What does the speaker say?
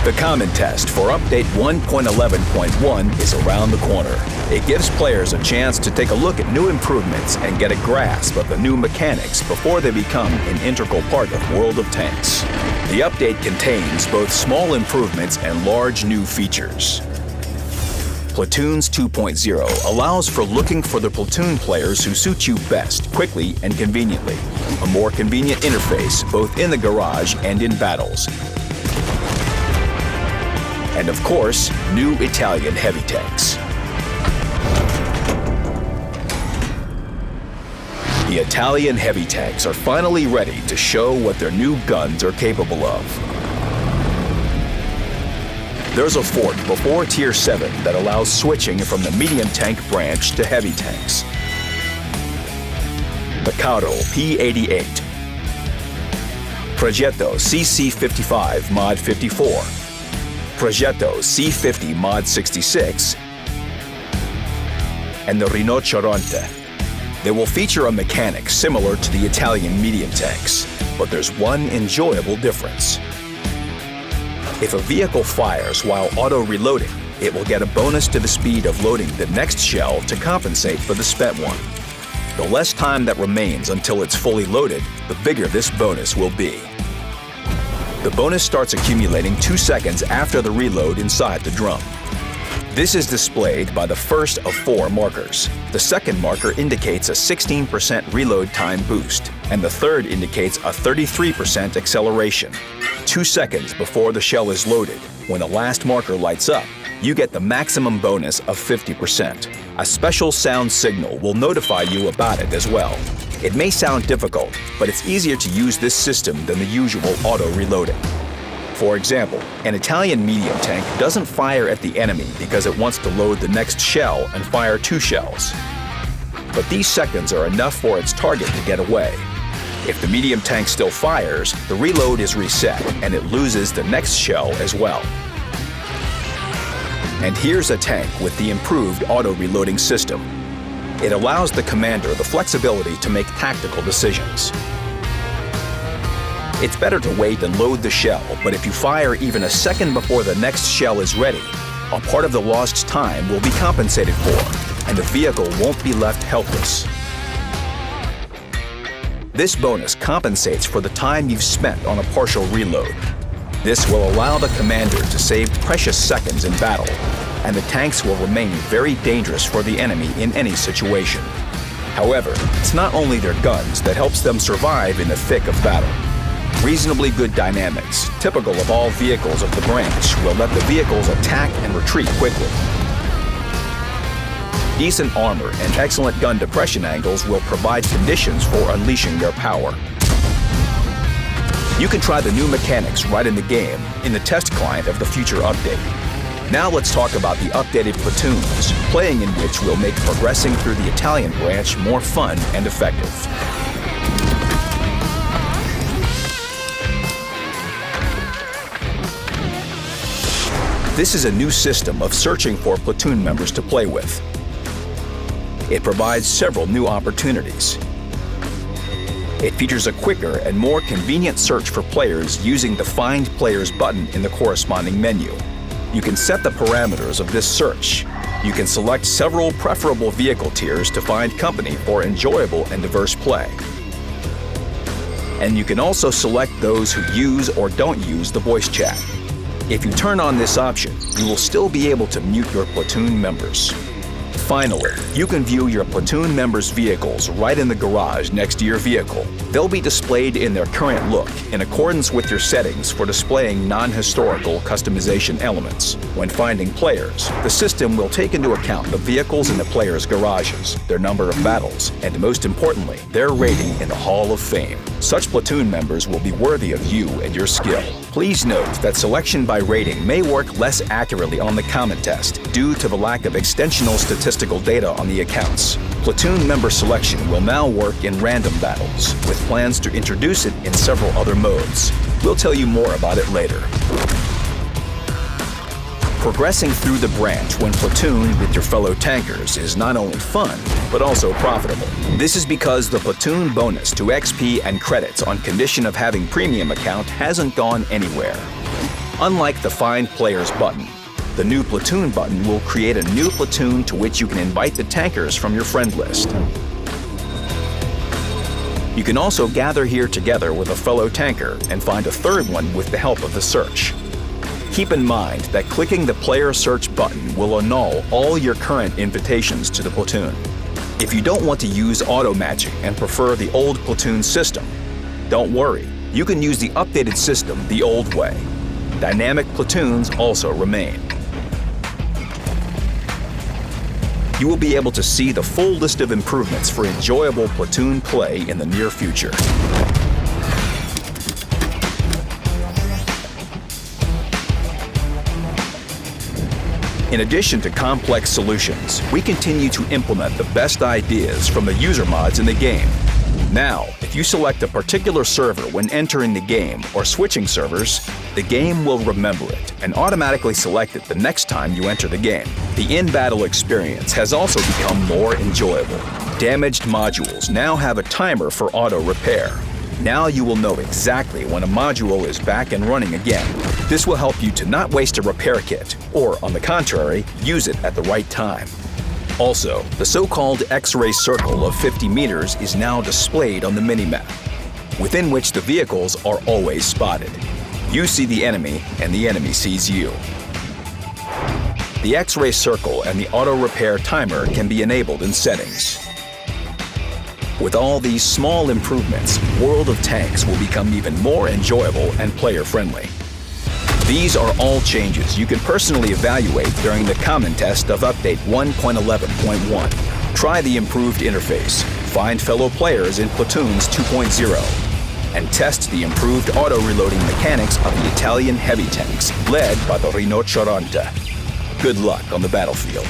The common test for update 1.11.1 is around the corner. It gives players a chance to take a look at new improvements and get a grasp of the new mechanics before they become an integral part of World of Tanks. The update contains both small improvements and large new features. Platoons 2.0 allows for looking for the platoon players who suit you best, quickly and conveniently. A more convenient interface both in the garage and in battles. And of course, new Italian heavy tanks. The Italian heavy tanks are finally ready to show what their new guns are capable of. There's a fork before Tier 7 that allows switching from the medium tank branch to heavy tanks. Picardo P88, Progetto CC55 Mod 54, Progetto C50 Mod 66, and the Rinoceronte. They will feature a mechanic similar to the Italian medium tanks, but there's one enjoyable difference. If a vehicle fires while auto-reloading, it will get a bonus to the speed of loading the next shell to compensate for the spent one. The less time that remains until it's fully loaded, the bigger this bonus will be. The bonus starts accumulating 2 seconds after the reload inside the drum. This is displayed by the first of 4 markers. The second marker indicates a 16% reload time boost, and the third indicates a 33% acceleration. 2 seconds before the shell is loaded, when the last marker lights up, you get the maximum bonus of 50%. A special sound signal will notify you about it as well. It may sound difficult, but it's easier to use this system than the usual auto-reloading. For example, an Italian medium tank doesn't fire at the enemy because it wants to load the next shell and fire 2 shells. But these seconds are enough for its target to get away. If the medium tank still fires, the reload is reset and it loses the next shell as well. And here's a tank with the improved auto-reloading system. It allows the commander the flexibility to make tactical decisions. It's better to wait and load the shell, but if you fire even a second before the next shell is ready, a part of the lost time will be compensated for, and the vehicle won't be left helpless. This bonus compensates for the time you've spent on a partial reload. This will allow the commander to save precious seconds in battle, and the tanks will remain very dangerous for the enemy in any situation. However, it's not only their guns that helps them survive in the thick of battle. Reasonably good dynamics, typical of all vehicles of the branch, will let the vehicles attack and retreat quickly. Decent armor and excellent gun depression angles will provide conditions for unleashing their power. You can try the new mechanics right in the game in the test client of the future update. Now let's talk about the updated platoons, playing in which will make progressing through the Italian branch more fun and effective. This is a new system of searching for platoon members to play with. It provides several new opportunities. It features a quicker and more convenient search for players using the Find Players button in the corresponding menu. You can set the parameters of this search. You can select several preferable vehicle tiers to find company for enjoyable and diverse play. And you can also select those who use or don't use the voice chat. If you turn on this option, you will still be able to mute your platoon members. Finally, you can view your platoon members' vehicles right in the garage next to your vehicle. They'll be displayed in their current look in accordance with your settings for displaying non-historical customization elements. When finding players, the system will take into account the vehicles in the players' garages, their number of battles, and most importantly, their rating in the Hall of Fame. Such platoon members will be worthy of you and your skill. Please note that selection by rating may work less accurately on the common test due to the lack of extensional statistical data on the accounts. Platoon member selection will now work in random battles, with plans to introduce it in several other modes. We'll tell you more about it later. Progressing through the branch when platooned with your fellow tankers is not only fun, but also profitable. This is because the platoon bonus to XP and credits on condition of having premium account hasn't gone anywhere. Unlike the Find Players button, the New Platoon button will create a new platoon to which you can invite the tankers from your friend list. You can also gather here together with a fellow tanker and find a third one with the help of the search. Keep in mind that clicking the Player Search button will annul all your current invitations to the platoon. If you don't want to use auto-matching and prefer the old platoon system, don't worry, you can use the updated system the old way. Dynamic platoons also remain. You will be able to see the full list of improvements for enjoyable platoon play in the near future. In addition to complex solutions, we continue to implement the best ideas from the user mods in the game. Now, if you select a particular server when entering the game or switching servers, the game will remember it and automatically select it the next time you enter the game. The in-battle experience has also become more enjoyable. Damaged modules now have a timer for auto repair. Now you will know exactly when a module is back and running again. This will help you to not waste a repair kit, or on the contrary, use it at the right time. Also, the so-called X-ray circle of 50 meters is now displayed on the minimap, within which the vehicles are always spotted. You see the enemy, and the enemy sees you. The X-ray circle and the auto repair timer can be enabled in settings. With all these small improvements, World of Tanks will become even more enjoyable and player-friendly. These are all changes you can personally evaluate during the common test of Update 1.11.1. Try the improved interface, find fellow players in Platoons 2.0, and test the improved auto-reloading mechanics of the Italian heavy tanks led by the Rinoceronte. Good luck on the battlefield.